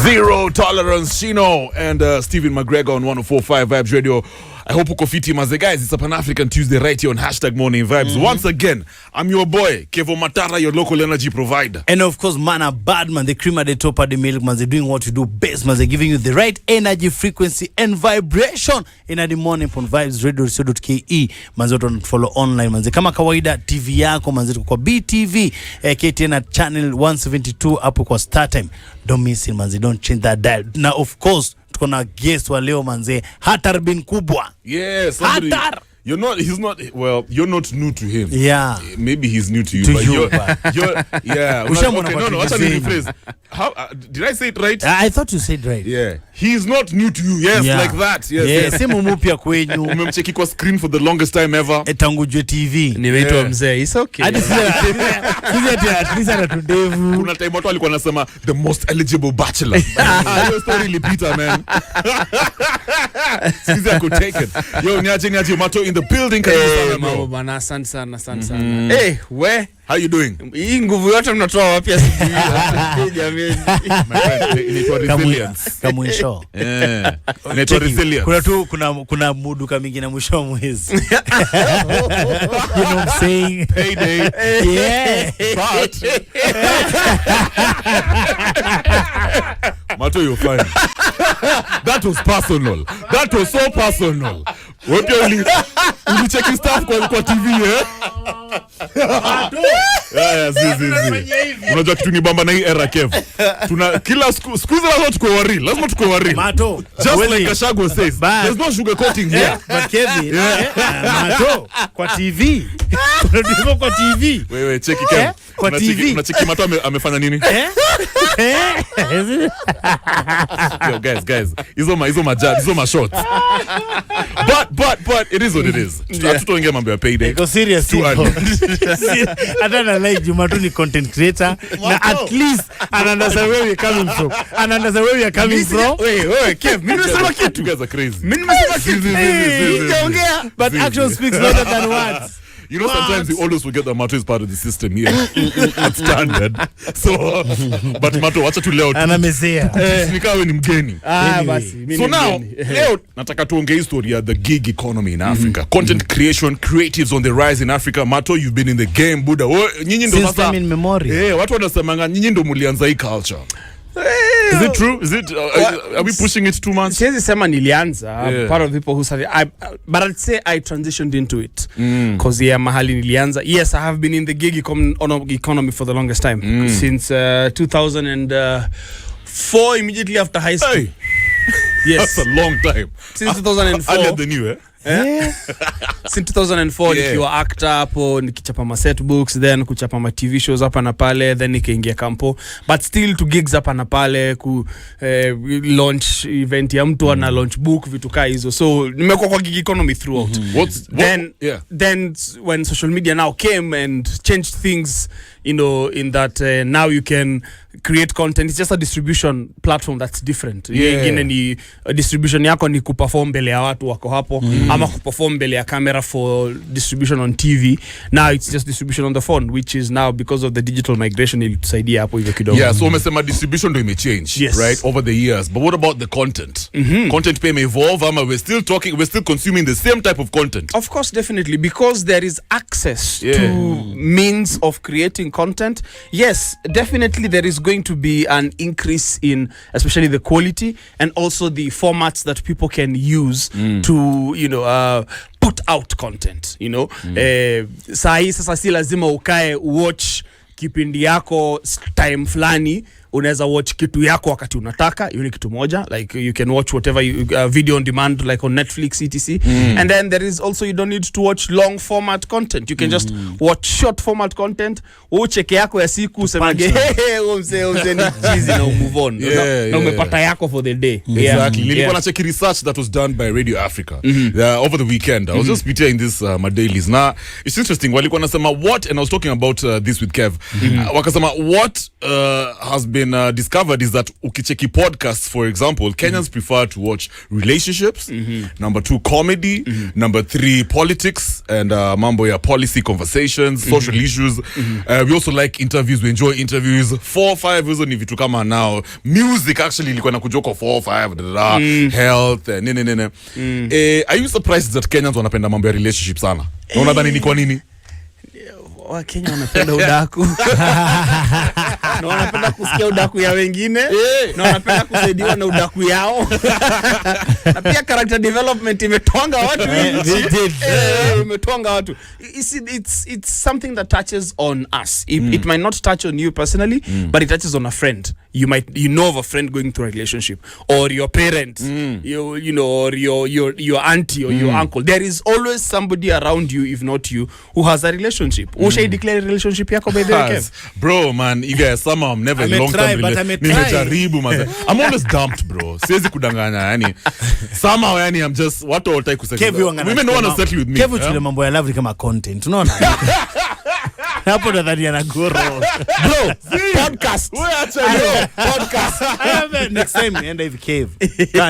Zero Tolerance, Shino and Stephen McGregor on 104.5 Vibes Radio. I hope uko fiti maze guys. It's a Pan-African Tuesday right here on #Morning Vibes. Once again, I'm your boy Kevo Matara, your local energy provider. And of course, Mana Badman, the cream at the top of the milk, man. They're doing what you do best, man. They're giving you the right energy, frequency, and vibration in the morning on Vibes Radio.ke. Man, don't follow online, man. Kama kawaida TV yako, man. Kwa BTV, KTN channel 172 hapo kwa start time. Don't miss it, man. Don't change that dial. Now, of course, tukona guest wa leo manze Hatar bin kubwa. Yes, Hatar. You're not not new to him. Yeah. Maybe he's new to you. To but you, you're yeah. Okay, no, what's a new phrase? How did I say it right? I thought you said right. Yeah. He's not new to you. Yes, yeah. Like that. Yes. Yeah, sema mupya kwenyu. Umemcheki kwa screen for the longest time ever. Etangujwe TV. Nimeitwa mzee. It's okay. Hadi sisi at least ana tudevu. Kuna time watu walikuwa nasema the most eligible bachelor. Hiyo story ilipita, man. Sisi I could take it. Yo, niaje Mato in the building. Mambo bana, asante sana. Hey, how you doing? Hii nguvu yote mnatoa wapi asubuhi? Jamani. My friend, inaitwa resilience. Kama mwisho. Inaitwa resilience. Kuna mudu kama mingine mwisho mwezi. You know what I'm saying? Payday. Yeah. But Mato, you're fine. That was personal. That was so personal. What you checking stuff kwa TV, eh? Unajua kitu ni bamba na hii era Kev. Tuna kila squeeze lazima tukue waril. Mato. Just like Kashago says. There's no sugar coating here. But Kevin, Mato kwa TV. Tunadimo kwa TV. Wewe cheki Kev. Kwa TV. Unacheki Mato amefanya nini? Yo guys. Hizo ma shots. But it is what it is. Tutoingia mambo ya payday. Go serious. Hata na like Jumatu ni content creator na at least understand where we're coming from. Wait, Kev, mimi nasema kitu. You guys are crazy. Mimi nimesema kitu. But action speaks louder than words. You know, sometimes you always forget that Mato is part of the system here. It's standard. So, but Mato, wacha tu leo. Anamezea. Nikawe ni mgeni. Basi. So now, leo nataka tuongee history ya the gig economy in Africa. Content creation, creatives on the rise in Africa. Mato, you've been in the game, Buddha. Nyinyi ndo sasa. Since time in memory. Watu wanasemanga nyinyi ndo mulianza hii culture. Is it true? Is it? Are we pushing it too much? Siwezi sema nilianza. Part of people who started. But I'd say I transitioned into it. Because mahali nilianza. Yes, I have been in the gig economy for the longest time. Since 2004, immediately after high school. Hey. Yes. That's a long time. Since 2004. Earlier than you, eh? Since 2004 nikiwa actor hapo, nikichapa ma set books, then kuchapa ma TV shows hapa na pale, then nikaingia kampo, but still to gigs hapa na pale, ku launch event ya mtu ana launch book, vitu kaa hizo. So nimekuwa kwa gig economy throughout. Then when social media now came and changed things, you know, in that now you can create content. It's just a distribution platform that's different. Ingine ni distribution yako ni kuperform mbele ya watu wako hapo, ama kuperform mbele ya camera for distribution on TV. Now it's just distribution on the phone, which is now because of the digital migration ilitusaidia hapo hivyo kidogo. Yeah, so umesema distribution ndo imechange, right, over the years. But what about the content? Content may evolve, ama we're still consuming the same type of content? Of course, definitely, because there is access to means of creating content. Yes, definitely there is going to be an increase in especially the quality and also the formats that people can use to, you know, put out content, you know. Sasa si lazima ukae watch kipindi yako time flani, unaweza watch kitu yako wakati unataka. Hiyo ni kitu moja, like you can watch whatever video on demand, like on Netflix etc. And then there is also, you don't need to watch long format content. You can just watch short format content. Ucheke yako ya siku usemage umse ni cheesy na move on. Na umepata yako for the day. Exactly. Nilikuwa na check research that was done by Radio Africa over the weekend. I was just in this my dailies. Now it's interesting. Walikuwa nasema what, and I was talking about this with Kev. Wakasema what has been been discovered is that ukicheki podcasts, for example, Kenyans prefer to watch relationships, number 2 comedy, number 3 politics and mambo ya policy conversations, social issues. We also like interviews, we enjoy interviews. 4-5 hizo ni vitu kama now. Music actually ilikuwa na kujoko 4-5 health nene. Are you surprised that Kenyans wanapenda mambo ya relationship sana? Unadhani ni kwa nini? Wakenya wanapenda udaku. Na wanapenda kusikia udaku ya wengine. Na wanapenda kusaidiwa na udaku yao. Na pia character development imetwanga watu. Imetwanga watu. It's something that touches on us. It might not touch on you personally, but it touches on a friend. You know of a friend going through a relationship, or your parent, you know, or your auntie or your uncle. There is always somebody around you, if not you, who has a relationship. Usha declare relationship yako by the way, bro, man, you guys somehow I'm never in long term nimejaribu maze. I'm always dumped, bro. Siwezi kudanganya yani. Somehow yani I'm just watu wataki kusettle. Women don't want to settle with me. Kevu chule mambo ya love kama content. Unaona? Hapo ndo dhani anagoro. Bro, podcast. Wewe acha hiyo podcast. Next time nienda hivi cave.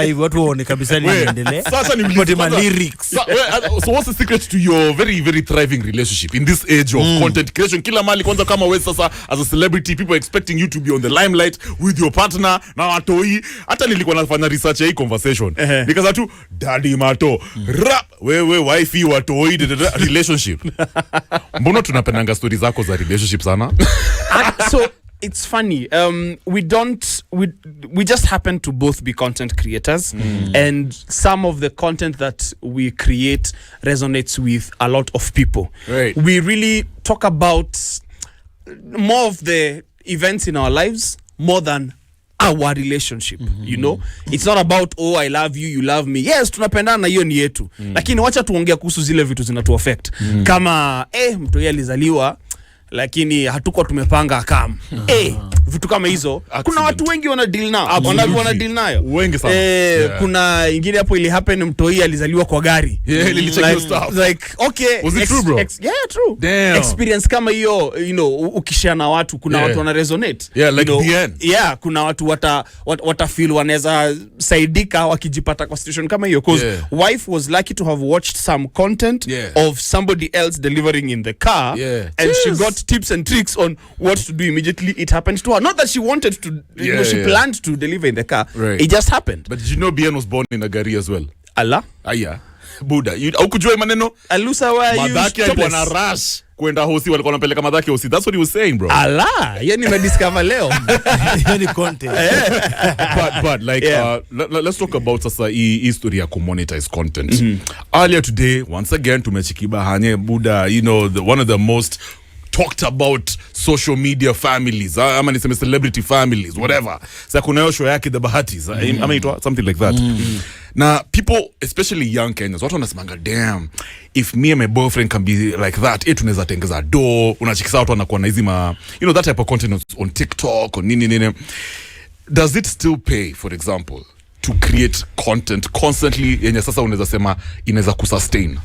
Hivi watu waone kabisa nini inaendelea. Sasa ni lyrics. So what's the secret to your very very thriving relationship in this age of content creation? Kila mali kwanza kama wewe sasa as a celebrity, people are expecting you to be on the limelight with your partner na watoi. Hata nilikuwa nafanya research ya hii conversation. Nikaza tu Daddie Marto, rap wewe wife watoi relationship. Mbona tunapendanga stories zako za relationship sana? So it's funny. We just happen to both be content creators, and some of the content that we create resonates with a lot of people. Right. We really talk about more of the events in our lives more than our relationship. You know, it's not about oh I love you, you love me. Yes, tunapendana, hiyo ni yetu. Lakini wacha tuongea kuhusu zile vitu zinatu affect. Kama mtu yeye alizaliwa lakini hatuko tumepanga akam. Vitu kama hizo. Kuna watu wengi wana deal nao. Wana deal nayo. Wengi sana. Kuna ingine hapo ili happen mtoi alizaliwa kwa gari. Like okay. Was it true, bro? Yeah, true. Damn. Experience kama hiyo, you know, ukishare na watu kuna watu wana resonate. Yeah, like you know, the end. Yeah, kuna watu wata feel wanaweza saidika wakijipata kwa situation kama hiyo, because wife was lucky to have watched some content of somebody else delivering in the car, and she got tips and tricks on what to do immediately it happened to her. Not that she wanted to, you know, she planned to deliver in the car. Right. It just happened. But did you know Bien was born in a gari as well? Allah? Aya. Buda. Haukujua maneno? Alusa wa you. Madhaki alikuwa na rush kwenda hosi, walikuwa wanampeleka madhaki hosi. That's what he was saying, bro. Allah. Yeye nimediscover leo. Yeye content. But like let's talk about sasa history ya monetize content. Earlier today, once again tumechikiba hanye Buda, you know, one of the most talked about social media families, ama niseme celebrity families, whatever. Sasa kuna hiyo show yake The Bahatis, ama itwa something like that. Now people, especially young Kenyans, watu wanasemanga damn, if me and my boyfriend can be like that, tunaweza tengeza do. Unachikisa watu wanakuwa na hizi you know, that type of content on TikTok or nini. Does it still pay, for example, to create content constantly yenye sasa unaweza sema inaweza kusustain?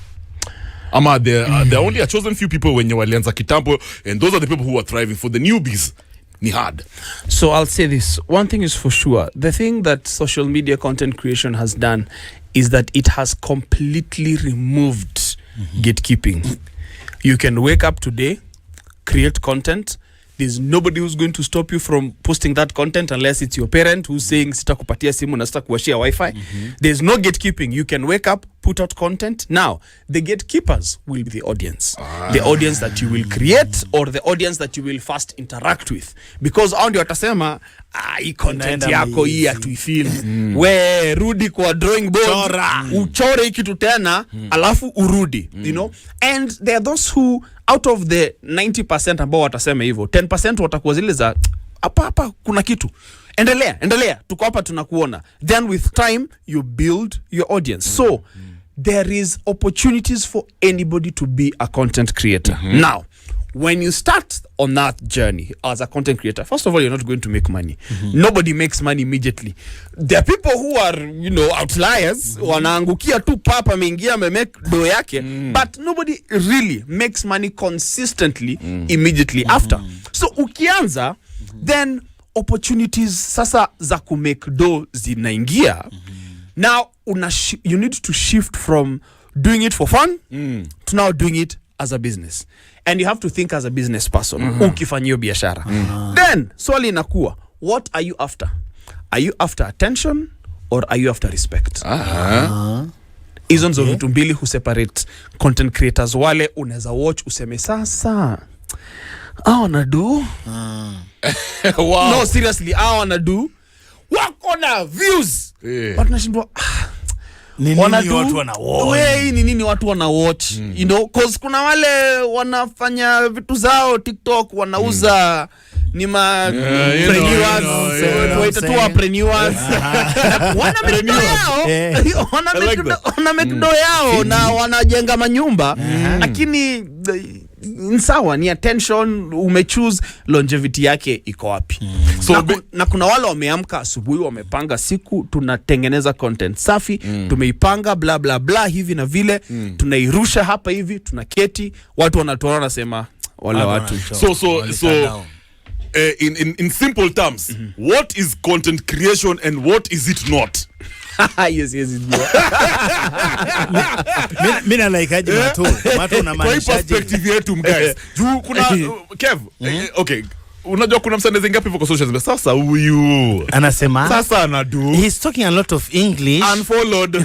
Ama there are only a chosen few people when walianza kitambo, and those are the people who are thriving. For the newbies, ni hard. So I'll say this. One thing is for sure. The thing that social media content creation has done is that it has completely removed gatekeeping. You can wake up today, create content. There's nobody who's going to stop you from posting that content unless it's your parent who's saying sitakupatia simu na sitakuwashia wifi. There's no gatekeeping. You can wake up, put out content. Now, the gatekeepers will be the audience. The audience that you will create or the audience that you will first interact with. Because on ndio watasema hii content yako hii atuifeel. We rudi kwa drawing board, uchore hiki kitu tena, alafu urudi, you know? And there are those who out of the 90% ambao watasema hivyo, 10% watakuwa zile za hapa kuna kitu. Endelea, tuko hapa tunakuona. Then with time you build your audience. So there is opportunities for anybody to be a content creator. Now, when you start on that journey as a content creator, first of all, you're not going to make money. Nobody makes money immediately. There are people who are, you know, outliers, wanaangukia tu papa mengia make do yake, but nobody really makes money consistently immediately after. So ukianza, then opportunities sasa za ku make do zinaingia. Now you need to shift from doing it for fun to now doing it as a business, and you have to think as a business person ukifanyio biashara. Then swali inakuwa, what are you after? Are you after attention or are you after respect? Hizo ndio vitu mbili hu separate content creators. Wale unaweza watch useme sasa wanadu Wow. no, seriously, wanadu wako na views, but nashindwa Ni nini watu wana watch? Ni nini watu wana watch? You know, cause kuna wale wanafanya vitu zao TikTok, wanauza ni ma preneurs, wana make do yao na wanajenga manyumba, lakini sawa, ni attention, umechoose, longevity yake iko wapi? So na kuna wale wameamka asubuhi, wamepanga siku, tunatengeneza content safi, tumeipanga bla bla bla hivi na vile, tunairusha hapa hivi, tunaketi, watu wanatuona nasema wale watu. So in simple terms, what is content creation and what is it not? Yes. Mina like aje Mato na Kwa perspective yetu guys. Juu kuna Kev, okay. Unajua kuna msanii ngapi kwa social media? Sasa huyu anasema sasa anadu. He's talking a lot of English. Unfollowed.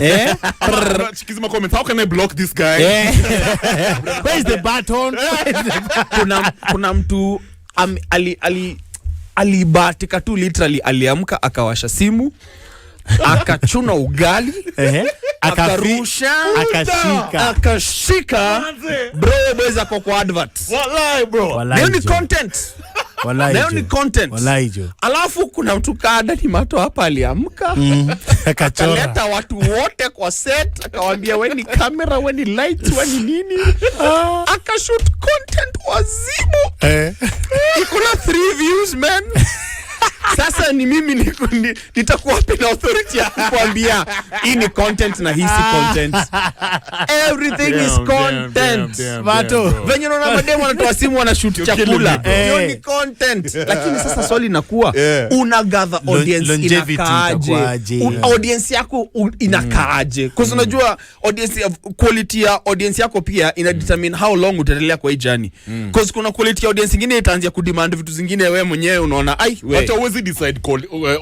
Chikizima comment, how can I block this guy? Where is the button? Kuna mtu alibahatika tu, literally aliamka akawasha simu, akachuna ugali, akarusha, akashika bro, bweza kwa advert. Wallahi bro. Leo ni content. Leo ni content. Alafu kuna mtu Daddie Marto hapa aliamka, akaleta watu wote kwa set, akawaambia we ni camera, we ni lights, we ni nini, akashoot content wazimu. Iko na 3 views man. Sasa ni mimi nitakuwa wapi na authority ya kuambia hii ni content na hii si content? Everything is content. Mato, venye unaona mademo wanatoa simu wanashoot chakula, hiyo ni content. Lakini sasa swali inakuwa, una gather audience inakaaje? Audience yako inakaaje? Kwa sababu unajua audience, quality ya audience yako pia ina determine how long utaendelea kwa hii journey. Because kuna quality ya audience nyingine itaanza kudemand vitu zingine, wewe mwenyewe unaona hata uwezi decide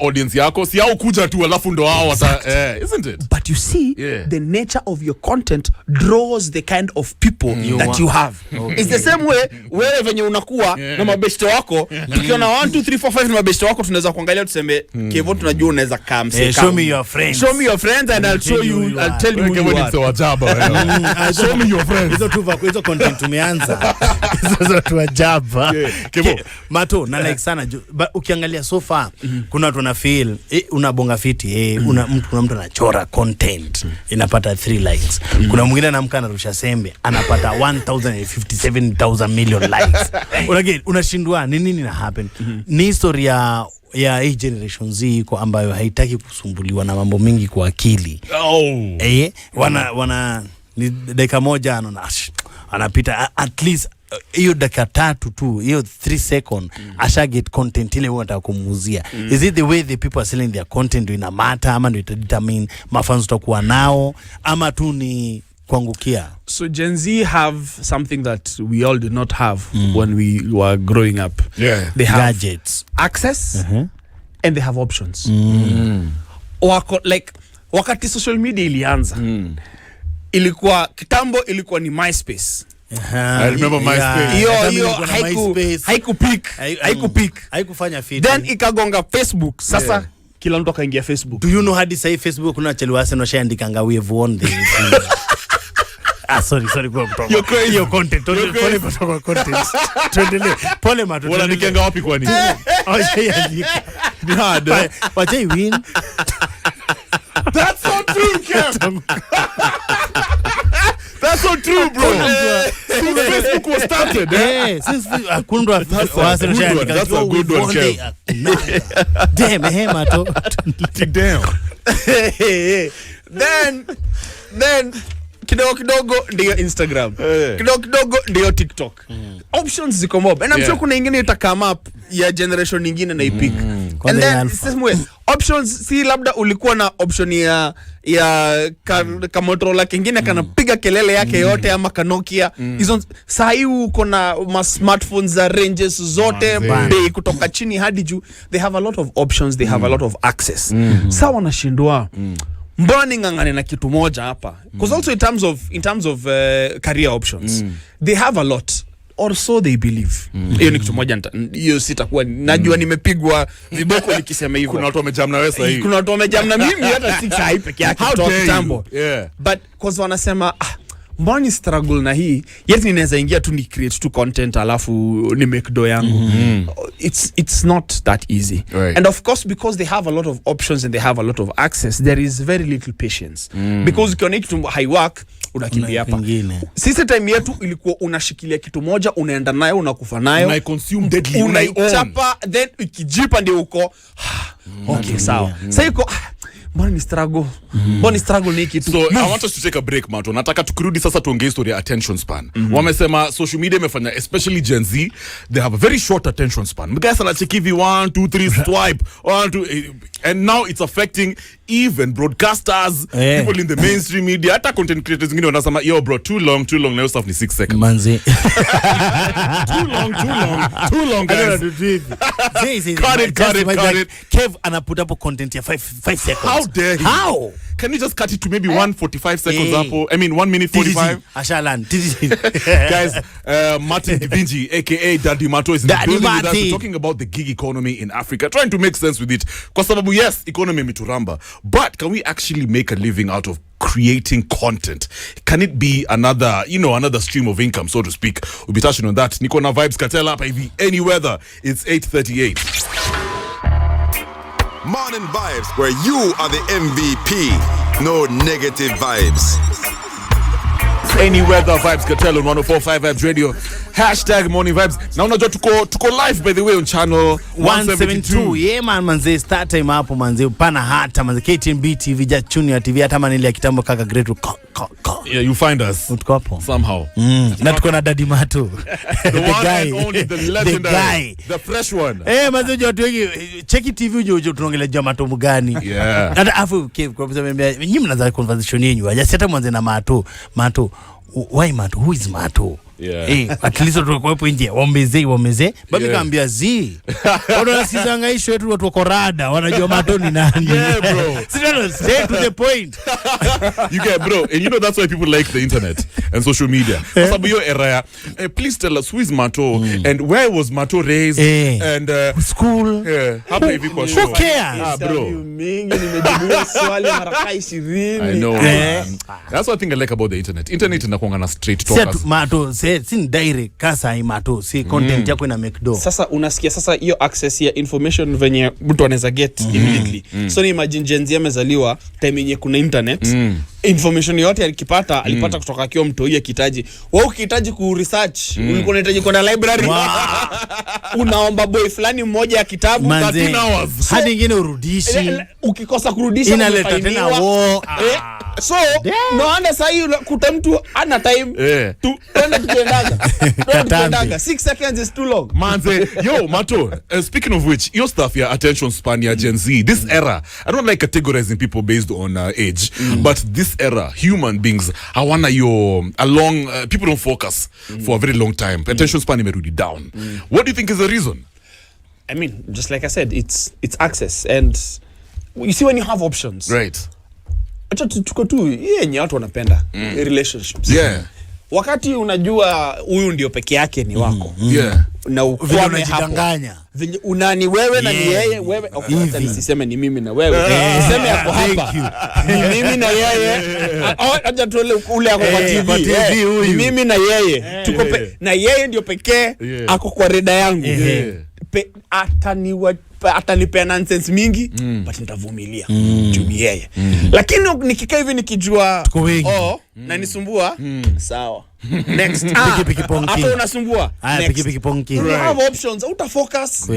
audience yako, si hao kuja tu alafu ndo hao isn't it? But you see, the nature of your content draws the kind of people that you have. It's the same way wewe venye unakuwa na mabeshte wako, tukiona 1 2 3 4 5 na mabeshte wako, tunaweza kuangalia tuseme Kevo, tunajua unaweza come show me your friends. Show me your friends and I'll show you, I'll tell you who you are. Show me your friends. Hizo content tumeanza. Hizo tu ajaba. Kevo Mato na like sana ukiangalia so far kuna watu na feel unabonga fiti kuna mtu anachora content inapata 3 likes. Kuna mwingine anamka anarusha sembe anapata 1,057,000 million likes. Unashindwa nini na happen? Ni historia ya hii generation Z iko ambayo haitaki kusumbuliwa na mambo mengi kwa akili. Wana ni dakika moja anapita at least hiyo dakika 3 tu, hiyo 3 second asha get content ile unataka kumuuzia. Is it the way the people are selling their content ina matter, ama ndio determine mafans utakuwa nao, ama tu ni kuangukia? So Gen Z have something that we all did not have when we were growing up. They have gadgets, access, and they have options. Wako like wakati social media ilianza, ilikuwa kitambo, ilikuwa ni MySpace. I remember MySpace. Hiyo haikufanya fit. Then ikagonga Facebook. Sasa kila mtu akaingia Facebook. Do you know hadi sasa Facebook kuna cheliwase no shaandika ngawe on the sorry kwa kutoka. You're crazy. Your content. Pole kutoka content. Tuendelee. Pole Mato. Wala nikianga wapi kwani? Wacha win. That's so true, Kev. That's so true, bro. Since Facebook was started, since Kundwa was that's a good one, Kev. Damn, Mato. Damn. Then kidogo kidogo ndio Instagram, kidogo kidogo ndio TikTok. Options ziko mob, and I'm sure kuna ingine ita come up ya generation nyingine na ipick. And then options, si labda ulikuwa na option ya Motorola kingine kanapiga kelele yake yote ama Nokia. Hizo saa hii uko na smartphones za ranges zote, bei kutoka chini hadi juu. They have a lot of options, they have a lot of access. Sawa wanashindwa. Mbona ngangane na kitu moja hapa? Because also in terms of career options, they have a lot, or so they believe. Hiyo ni kitu moja, hiyo sitakuwa najua nimepigwa viboko nikisema hivyo. Kuna watu wamejam na wewe sasa hivi. Kuna watu wamejam na mimi hata si sahi peke yake kutoka kitambo. But cause wanasema mbona struggle na hii, yet ninaweza ingia tu ni create tu content alafu ni make do yangu. It's not that easy. And of course, because they have a lot of options and they have a lot of access, there is very little patience. Because ukiona kitu hai work unakimbia hapa. Sisi time yetu ilikuwa unashikilia kitu moja, unaenda nayo, unakufa nayo, una consume deadly, unaichapa, then ikijipa ndio uko okay sawa. Sasa iko Mbona struggle ni kitu. So I want us to take a break, Marto. Nataka tukirudi sasa tuongee story ya attention span. Wamesema social media imefanya, especially Gen Z, they have a very short attention span. Mgasa na cheki hivi 1 2 3 swipe 1 2, and now it's affecting even broadcasters, people in the mainstream media, hata content creators wengine wanasema yo bro, too long na your stuff ni 6 seconds. Manzi. too long guys. Cut it. Kev anaputa hapo content ya 5 seconds. How dare he? How? Can you just cut it to maybe 1:45 seconds hapo? I mean 1 minute 45. Ashalan. Guys, Martin Kivinji aka Daddie Marto is in the building with us. We're talking about the gig economy in Africa, trying to make sense with it. Kwa sababu yes, economy mituramba, but can we actually make a living out of creating content? Can it be another stream of income, so to speak? We'll be touching on that. Niko na Vibes Cartel up any weather. It's 8:38. Morning Vibes, where you are the MVP. No negative vibes. Any weather, Vibes Cartel on 104.5 Vibes Radio. #Morning Vibes. Now unajua tuko live by the way on channel 172. Yeah man, manze start time hapo manze pana hata manze KTNB TV ja Junior TV hata manili ya kitambo kaka great. Yeah, you find us. Tuko hapo Somehow. Na tuko na Daddie Marto. The one and only, the legendary, the fresh one. Manze unajua watu wengi cheki TV uje tunaongelea Mato mgani. Yeah. Hata afu kwa sababu nyinyi mnaanza conversation yenu. Haja hata mwanze na Marto. Why Marto? Who is Marto? Yeah. At least tuko hapo nje wameze babi kaambia wanasikiza issue yetu watu wako rada wanajua Marto ni nani. Yeah bro. Stay to the point. You get bro, and you know that's why people like the internet and social media. Sababu yo era, please tell us who is Marto and where was Marto raised and school. Hapa hivi kwa show. Who cares? Bro. Mingi nimejibu swali mara 20. I know. That's one thing I like about the internet. Internet inakuanga na straight talkers. Marto si direct kasa Marto si content yako ina make do. Sasa unasikia sasa hiyo access ya information venye mtu anaweza get immediately. So ni imagine Gen Z amezaliwa time yenye kuna internet. Information yote alipata kutoka akiwa mtu yeye kitaji. Wewe ukihitaji ku research, ulikuwa unahitaji kwenda library. Unaomba boy fulani mmoja ya kitabu 13 hours. Hadi nyingine urudishi. Ukikosa kurudisha inaleta tena so no anda sahi kuta mtu ana time tu tuendaga 6 seconds is too long manze. Yo Marto, speaking of which, your stuff, your attention span, your Gen Z, this era, I don't like categorizing people based on age, but this era, human beings hawana people don't focus for a very long time. Attention span imerudi down. What do you think is the reason? I mean, just like I said, it's access, and you see when you have options, right? Acha tuko tu yenye watu wanapenda relationships. Yeah. Wakati unajua huyu ndio peke yake ni wako. Yeah. Na ukwame unajidanganya. Vile unani wewe na ni yeye, wewe usiseme ni mimi na wewe. Sema yako hapa. Ni mimi na yeye. Acha tuole ule yako kwa TV. Ni mimi na yeye. Tuko na yeye ndio pekee ako kwa reda yangu. Ataniwa atanipea nonsense mingi but nitavumilia juu yeye. Lakini nikikaa hivi nikijua na nisumbua sawa. Next Piki ponki. Hapo unasumbua. Piki ponki. You have options. Uta focus.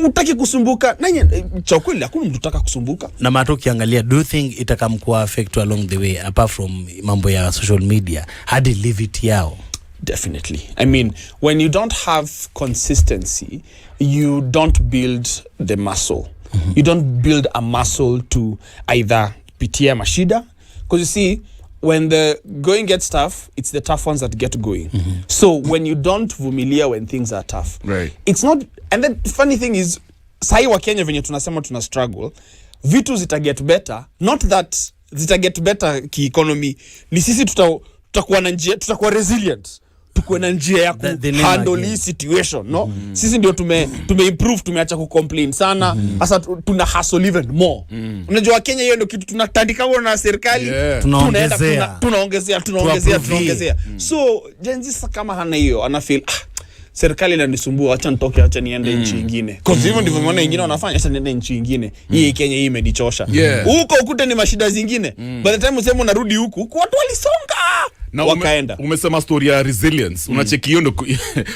Utaki kusumbuka. Nanye cha kweli hakuna mtu utaka kusumbuka. Na Mato kiangalia, do you think itakamkuwa affect along the way apart from mambo ya social media hadi leave it yao? Definitely. I mean, when you don't have consistency, you don't build the muscle. You don't build a muscle to either pitia mashida, because you see, when the going gets tough, it's the tough ones that get going. So when you don't vumilia when things are tough, right, it's not. And the funny thing is, sahi wa Kenya venye tunasema tuna struggle, vitu zita get better, not that zita get better ki economy, ni sisi tutakuwa na njia, tutakuwa resilient, tukuwe na njia ya ku handle hii situation, no? Sisi ndio tume improve, tumeacha ku complain sana, sasa tuna hustle even more. Unajua Kenya hiyo ndio kitu tunatandika na serikali, tunaongezea. So Jenzi kama hana hiyo, ana feel serikali inanisumbua, acha nitoke, acha niende nchi nyingine. Kwa hivyo ndivyo maana wengine wanafanya, acha niende nchi nyingine. Hii Kenya hii imenichosha. Huko ukute ni mashida zingine. By the time useme unarudi huku, watu walisonga. Na wakaenda. Umesema story ya resilience. Unacheki hiyo ndo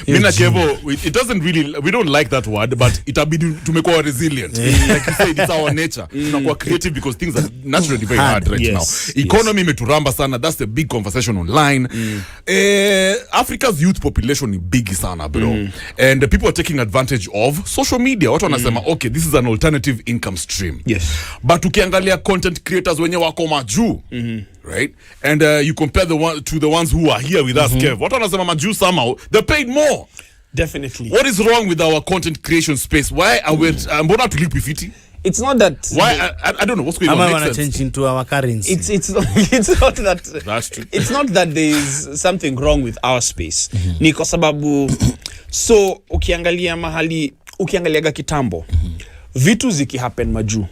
mimi na Kevo, it doesn't really, we don't like that word, but itabidi tumekuwa resilient. Like you said, it's our nature. Tunakuwa creative because things are naturally very hard right now. Economy imeturamba sana. That's the big conversation online. Africa's youth population is big sana, bro. And the people are taking advantage of social media. Watu wanasema, okay, this is an alternative income stream. Yes. But ukiangalia content creators wenye wako majuu, right? And you compare the ones who are here with us, Kev. What wanasema majuu somehow, they're paid more. Definitely. What is wrong with our content creation space? Why are we mbona tulipi fiti? It's not that. Why I don't know what's going on. I want to change into our currency. It's not that. That's true. It's not that there is something wrong with our space. Ni kwa sababu so ukiangalia kitambo, vitu ziki happen majuu.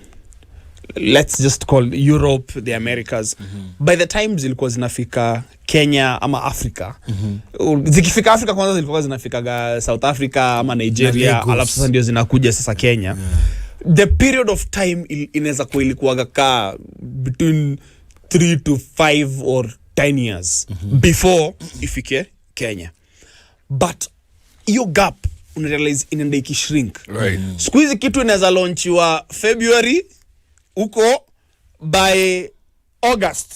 Let's just call Europe, the Americas. By the time zilikuwa zinafika Kenya ama Africa, zikifika Africa kwanza zilikuwa zinafika South Africa ama Nigeria, alafu sasa ndio zinakuja sasa Kenya. The period of time inaweza kuwa ilikuwa between 3 to 5 or 10 years before ifike Kenya. But hiyo gap unarealize inaenda ikishrink. Right. Siku hizi kitu inaweza launchiwa February, uko by August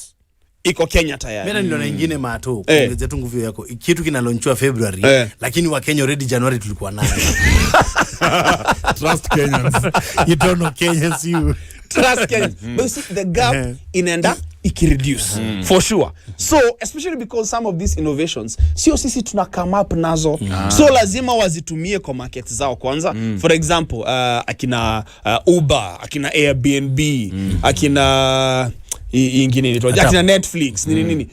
iko Kenya tayari. Mimi ndio na nyingine Mato, kuongezea tu nguvu yako. Kitu kinalaunchwa February, lakini wa Kenya already January tulikuwa nayo. Trust Kenyans. You don't know Kenyans, you. Trust Kenyans. But you see, the gap inaenda ikireduce for sure. So especially because some of these innovations sio sisi tuna come up nazo, so lazima wazitumie kwa market zao kwanza. For example, akina Uber, akina Airbnb, akina ingine ni akina Netflix, nini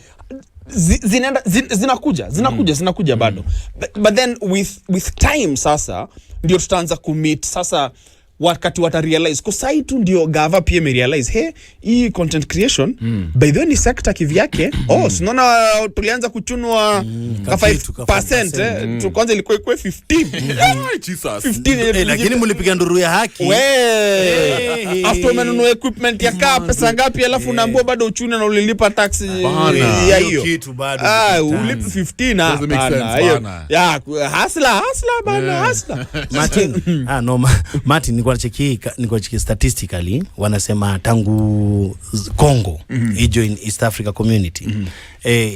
zinakuja bado. But then with time sasa ndio tutaanza kumeet sasa, wakati wata realize kwa sasa tu ndio gava pia realize hii content creation by the way ni sector kivyake. Sinaona tulianza kuchunwa 5%, kwanza ilikuwa 15. Jesus. 15 lakini mlipiga nduru ya haki. After umenunua equipment ya pesa ngapi, alafu unaambiwa bado uchuna na ulilipa tax ya hiyo kitu bado. Ulipi 15 bana. Hasla bana. Martin, Martin niko cheki statistically wanasema tangu Congo join East Africa community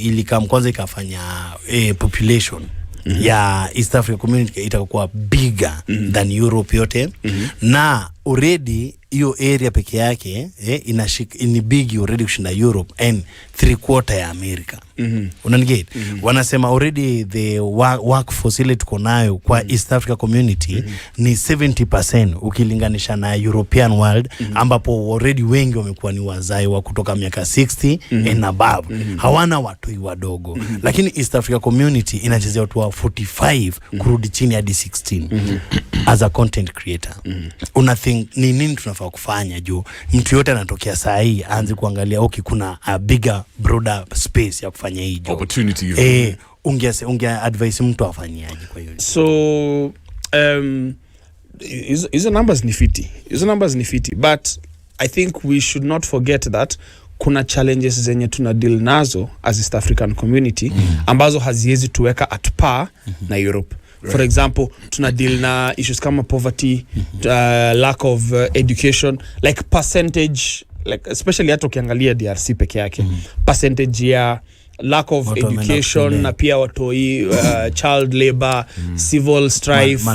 ilikam kwanza ikafanya population ya East Africa community itakuwa bigger than Europe yote, na already hiyo area peke yake ni big already kushinda Europe and 3/4 ya America. Unanigate? Wanasema already the workforce ile tuko nayo kwa East Africa community ni 70% ukilinganisha na European world, ambapo already wengi wamekuwa ni wazai wa kutoka miaka 60 and above. Hawana watu wadogo. Lakini East Africa community inachezea watu wa 45 kurudi chini hadi 16. As a content creator, una think ni nini tunafaa kufanya juu mtu yote anatokea saa hii aanze kuangalia kuna a bigger broader space ya kufanya hii job opportunity. Unge advise mtu afanyaje kwa hiyo? So hizo numbers ni fiti, but I think we should not forget that kuna challenges zenye tuna deal nazo as East African community ambazo haziwezi tuweka at par na Europe. Right. For example, tuna deal na issues kama poverty, lack of education, like percentage, like especially hata ukiangalia DRC peke yake, percentage ya lack of education na pia watoi child labor, civil strife,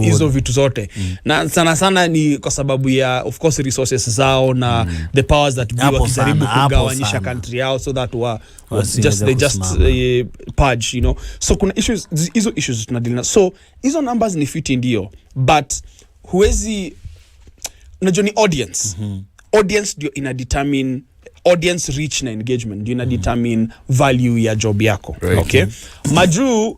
hizo vitu zote. Na sana ni kwa sababu ya of course resources zao na the powers that be wakijaribu kugawanyisha country yao so that they just purge, you know. So kuna hizo issues tunadili na. So hizo numbers ni fiti ndio, but huwezi unajua ni audience. Audience ndio ina determine audience reach na engagement ndio ina determine value ya job yako. Right. Okay. Majuu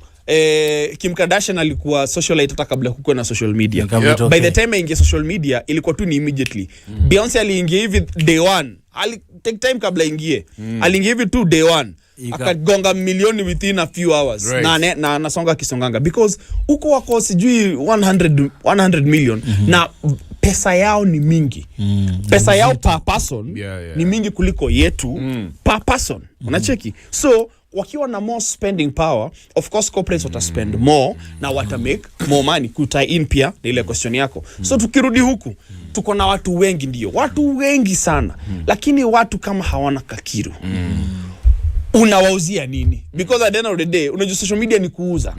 Kim Kardashian alikuwa socialite hata kabla kukuwa na social media. Yep. By the time aingia social media ilikuwa tu ni immediately. Beyonce aliingia hivi day one. Ali take time kabla ingie. Aliingia hivi tu day one. Akagonga milioni within a few hours. Right. Na nasonga kisonganga because uko wako sijui 100 million na pesa yao ni mingi. Pesa yao per person ni mingi kuliko yetu per person. Unacheki? So wakiwa na more spending power, of course corporates wata spend more na wata make more money. Kutai in pia na ile question yako. So tukirudi huku tuko na watu wengi ndio. Watu wengi sana. Lakini watu kama hawana kakiru. Unawauzia nini? Because at the end of the day unajua social media ni kuuza.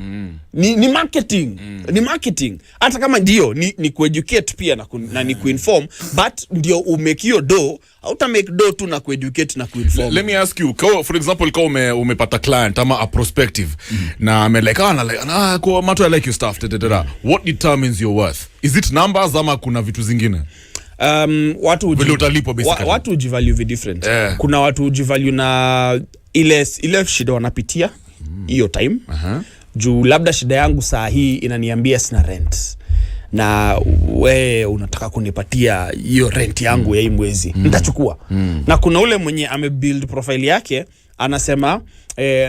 Ni marketing. Ni marketing. Hata kama ndio ni kueducate pia na ni kuinform, but ndio umake hiyo do, hauta make do tu na kueducate na kuinform. Let me ask you, for example, kama umepata client ama a prospective na amelekana kwa Mato, I like your stuff. What determines your worth? Is it numbers ama kuna vitu zingine? Watu ujivalue different. Kuna watu ujivalue na ile shida wanapitia hiyo time. Juu labda shida yangu saa hii inaniambia sina rent na we unataka kunipatia hiyo rent yangu ya hii mwezi, nitachukua. Na kuna ule mwenye amebuild profile yake anasema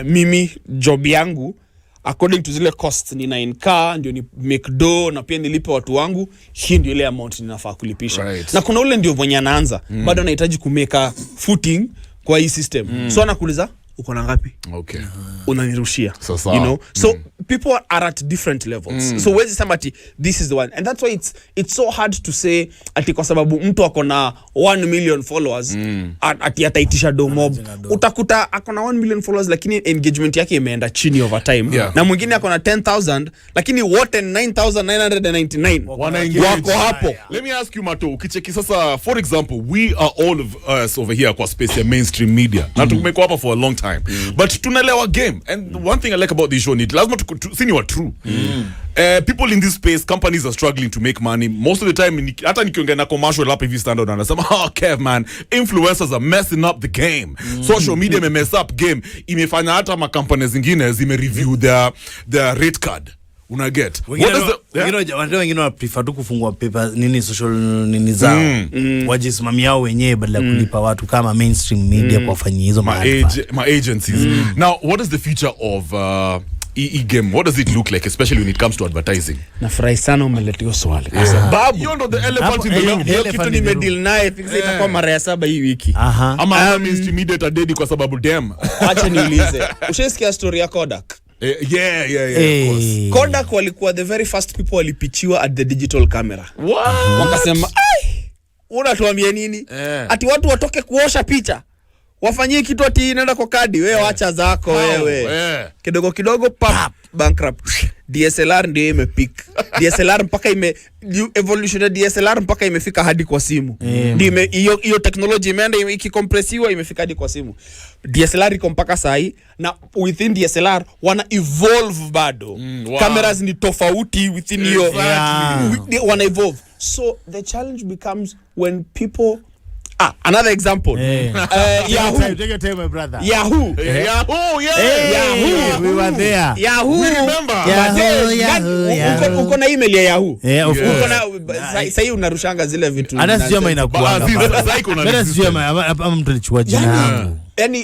mimi job yangu according to zile costs ni 9k ndio ni make do na pia nilipe watu wangu, hii ndio ile amount ninafaa kulipisha. Right. Na kuna ule ndio mwenye anaanza bado anahitaji kumeka footing kwa hii system. So anakuuliza uko na ngapi? Okay. Unanirushia. You know? So people are at different levels. So where's somebody this is the one. And that's why it's so hard to say ati kwa sababu mtu ako na 1 million followers ati ataitisha do mob. Utakuta ako na 1 million followers lakini engagement yake imeenda chini over time. Yeah. Na mwingine ako na 10,000 lakini wote 9,999 wako hapo. Let me ask you Mato, ukicheki sasa for example, we are all of us over here kwa space ya mainstream media. Na tumekuwa hapa for a long time. But tunalewa game. And one thing I like about this show, it lazima sini wa true. People in this space, companies are struggling to make money. Most of the time, hata nikiongea na commercial hapa hivi stand out na nasema, Kev man, influencers are messing up the game. Social media may mess up game. Imefanya hata ma companies zingine zime review their rate card. Una get. Wengine prefer tu kufungua paper social nini zao. Wajisimamiao wenyewe badala kulipa watu kama mainstream media kwa kufanyia hizo my agencies. Now, what is the future of game? What does it look like, especially when it comes to advertising? Nafurahi sana umeleteo swali. Babu, you know the elephant in the room. Kitu nimedeal naye fix itakuwa mara ya 7 hii wiki. Ama mainstream kwa sababu dem. Acha niulize. Ushasikia story ya Kodak? Yeah, of course. Kodak walikuwa the very first people walipichiwa at the digital camera. Wakasema, unatuambia nini? Ati watu watoke kuosha picha. Wafanyie kitu ati inaenda kwa kadi, wewe acha zako wewe. Kidogo pap bankrupt. DSLR ndio imepick. DSLR mpaka evolution ya DSLR mpaka imefika hadi kwa simu. Ndio hiyo technology imeenda ikicompressiwa imefika hadi kwa simu. DSLR iko mpaka sahi na within DSLR wana evolve bado. Cameras ni tofauti within hiyo. Wana evolve. So the challenge becomes when people another example. Yahoo. Take your time, my brother. Yahoo. Yahoo. We were there. Yahoo. We remember. Yahoo. Uko na email ya Yahoo. Uko na sasa unarushanga zile vitu. Ana sijama inakuwa. Bado sijama ama mtu alichukua jina yangu. yani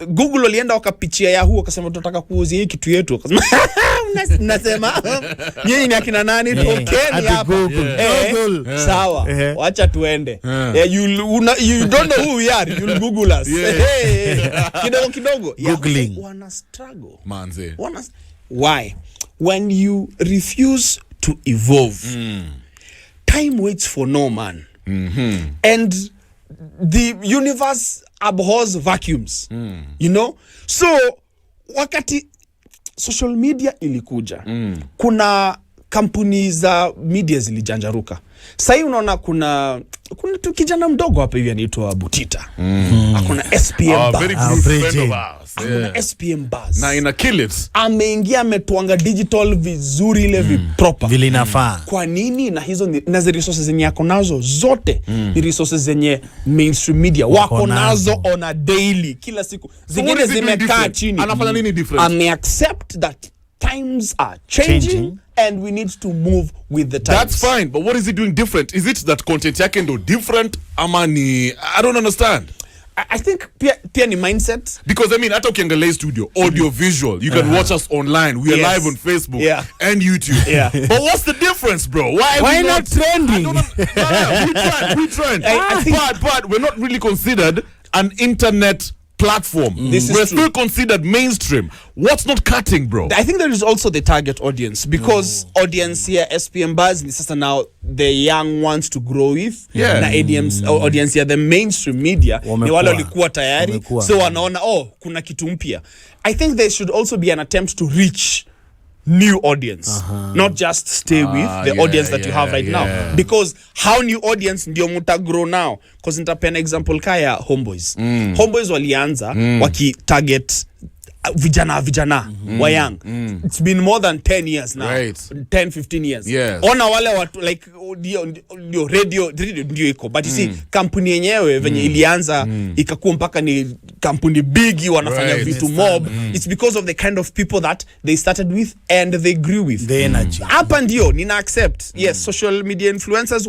Google walienda wakapichia Yahoo wakasema tunataka kuuzia hii kitu yetu, wakasema nasema nyinyi ni akina nani, tokeni hapa Google. Sawa, wacha tuende. You don't know who we are, you'll Google us. Kidogo Googling. Wana struggle manze. Why? When you refuse to evolve, time waits for no man. And the universe abhors vacuums. You know? So wakati social media ilikuja, kuna kampuni za media zilijanjaruka. Sasa unaona kuna tu kijana mdogo hapa hivi anaitwa Butita. Kuna SPM Buzz. Very good friend of ours. Kuna SPM Buzz. Na ina kill it. Ameingia ametuanga digital vizuri ile proper. Vile inafaa. Kwa nini? Na hizo na resources zenye yako nazo zote ni resources zenye mainstream media wako nazo on a daily, kila siku. Zingine zimekaa chini. Anafanya nini different? Ame accept that times are changing and we need to move with the times. That's fine, but what is he doing different? Is it that content yake ndo different ama ni, I don't understand. I think pia ni mindset, because I mean hata ukiangalia studio audio visual, you can watch us online, we are live on Facebook and YouTube. But what's the difference, bro? Why not trending? We trend. I think, but we're not really considered an internet platform. We're still considered mainstream. What's not cutting, bro? I think there is also the target audience, because audience here SPM Buzz ni sasa now the young ones to grow with. Na ADM's audience here the mainstream media ni wale walikuwa tayari, so wanaona kuna kitu mpya. I think there should also be an attempt to reach new audience, not just stay with the audience that you have right now, because how new audience ndio muta grow now. Because nitapena example kaya Homeboys. Homeboys walianza waki target vijana wa young. It's been more than 10 years now, 10-15 years. Ona wale watu like radio ndio iko, but you see company yenyewe venye ilianza ikakuwa mpaka ni company big, wanafanya vitu mob. It's because of the kind of people that they started with and they grew with the energy. Hapa ndio nina accept social media influencers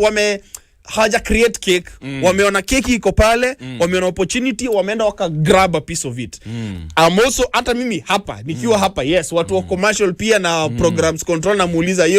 wame haja create cake, wameona cake iko pale, wameona opportunity, wameenda waka grab a piece of it. I'm also hata mimi hapa nikiwa hapa watu wa commercial pia na programs control na muuliza is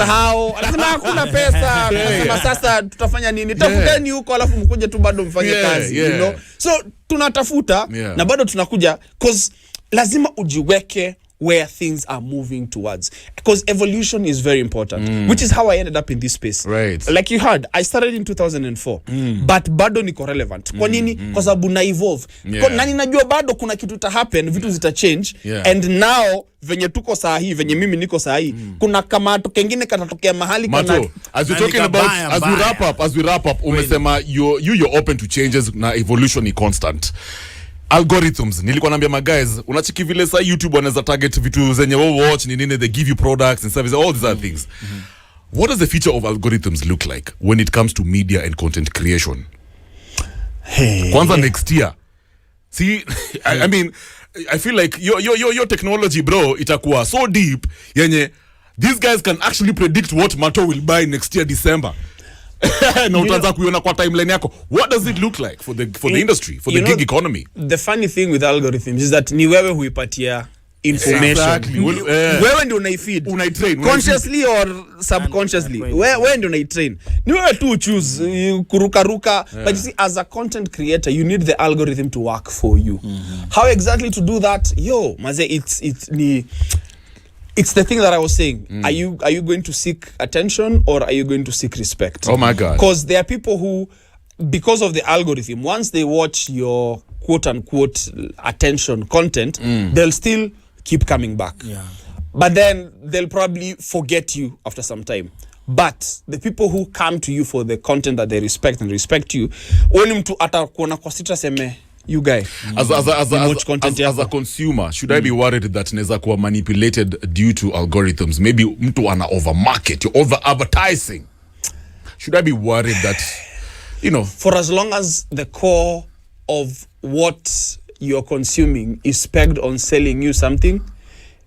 how, anasema hakuna pesa. Anasema sasa tutafanya nini? Tafuteni huko alafu mkuje tu bado mfanye kazi, you know. So tunatafuta na bado tunakuja, cause lazima ujiweke where things are moving towards, because evolution is very important, which is how I ended up in this space. Like you heard, I started in 2004, but bado niko relevant. Kwa nini? Kwa sababu na evolve. Na ninajua bado kuna kitu ta happen, vitu zita change, and now venye tuko saa hii, venye mimi niko saa hii, kuna kama kengine katatokea mahali kana. As you're talking about, as we wrap up, umesema you're open to changes, na evolution is constant. Algorithms, nilikuwa naambia my guys, unachiki vile sa YouTube wanaweza target vitu zenye watch ni nini, they give you products and services, all these other things. What does the future of algorithms look like when it comes to media and content creation? Kwanza next year. See, I mean, I feel like your technology, bro, itakuwa so deep yenye these guys can actually predict what Marto will buy next year December. Na utaanza kuiona kwa timeline yako. What does it look like for the industry, for the gig economy? The funny thing with algorithms is that ni wewe huipatia information. Exactly. Wewe ndio unaifeed. Unaitrain. Consciously or subconsciously. Wewe ndio unaitrain. Ni wewe tu choose kuruka. But you see, as a content creator, you need the algorithm to work for you. How exactly to do that? Maze, it's the thing that I was saying. Are you going to seek attention or are you going to seek respect? Oh my God. Because there are people who, because of the algorithm, once they watch your quote unquote attention content, they'll still keep coming back. But then they'll probably forget you after some time. But the people who come to you for the content that they respect and respect you, when mtu atakuona kwa sita seme, you guy, as a consumer, should I be worried that neza kuwa manipulated due to algorithms? Maybe mtu ana overmarket, you're over advertising. Should I be worried that, for as long as the core of what you're consuming is pegged on selling you something,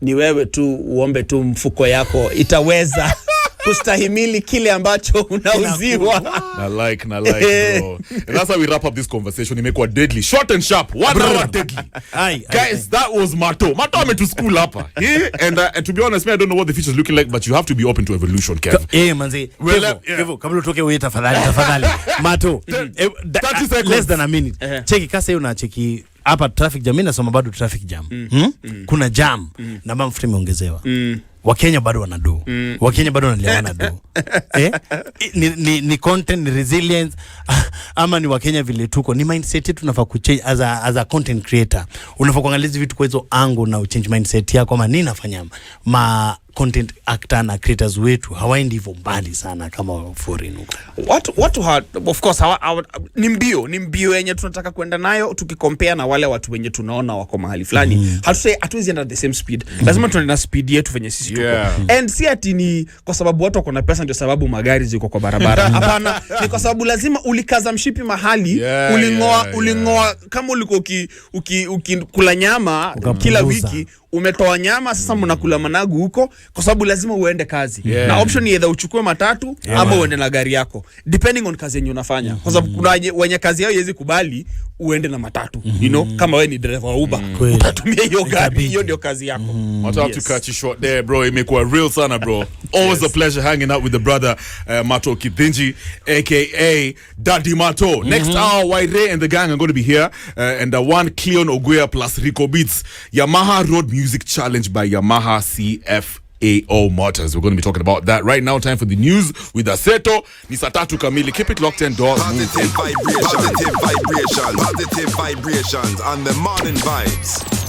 ni wewe tu uombe tu mfuko yako itaweza kustahimili kile ambacho unauziwa. Na like bro. And that's how we wrap up this conversation. Imekuwa deadly, short and sharp. 1 hour deadly. Guys, that was Marto. Marto went to school hapa. And to be honest, I don't know what the future is looking like, but you have to be open to evolution, Kev. Manzi. Kevo, kabla utoke wewe tafadhali. Marto. 30 seconds. Less than a minute. Cheki kasa hiyo na cheki hapa traffic jam. Mimi nasoma bado traffic jam. Kuna jam na mafuta imeongezewa. Wakenya bado wanado. Wakenya bado wanaliana do. Ni content, ni resilience, ama ni Wakenya vile tuko. Ni mindset yetu tunafaa kuchange as a content creator. Unafaa kuangalia vitu kwa hizo angle na uchange mindset yako kama nini nafanya content actor na creators wetu hawaendi hivyo mbali sana kama foreign huko. Watu of course ni mbio yenye tunataka kwenda nayo tukicompare na wale watu wenye tunaona wako mahali fulani. Hatuwezi enda the same speed. Lazima tuende na speed yetu venye sisi tuko. And si ati ni kwa sababu watu wako na pesa ndio sababu magari ziko kwa barabara. Hapana, ni kwa sababu lazima ulikaza mshipi mahali, ulingoa kama uliko ukikula nyama kila wiki, umetoa nyama sasa mnakula managu huko kwa sababu lazima uende kazi. Na option ni either uchukue matatu ama uende na gari yako depending on kazi yenye unafanya. Kwa sababu kuna wenye kazi yao haiwezi kubali uende na matatu. You know, kama wewe ni driver wa Uber, utatumia hiyo gari, hiyo ndio kazi yako. I have to cut you short there, bro. Imekuwa real sana, bro. Always a pleasure hanging out with the brother Marto Kithinji, aka Daddie Marto. Next hour, Waire and the gang are going to be here, and one Cleon Oguya plus Rico Beats Yamaha Road Music Challenge by Yamaha CFAO Motors. We're going to be talking about that right now. Time for the news with Aseto. Ni saa 3 kamili. Keep it locked and don't move. Positive vibrations on the morning vibes.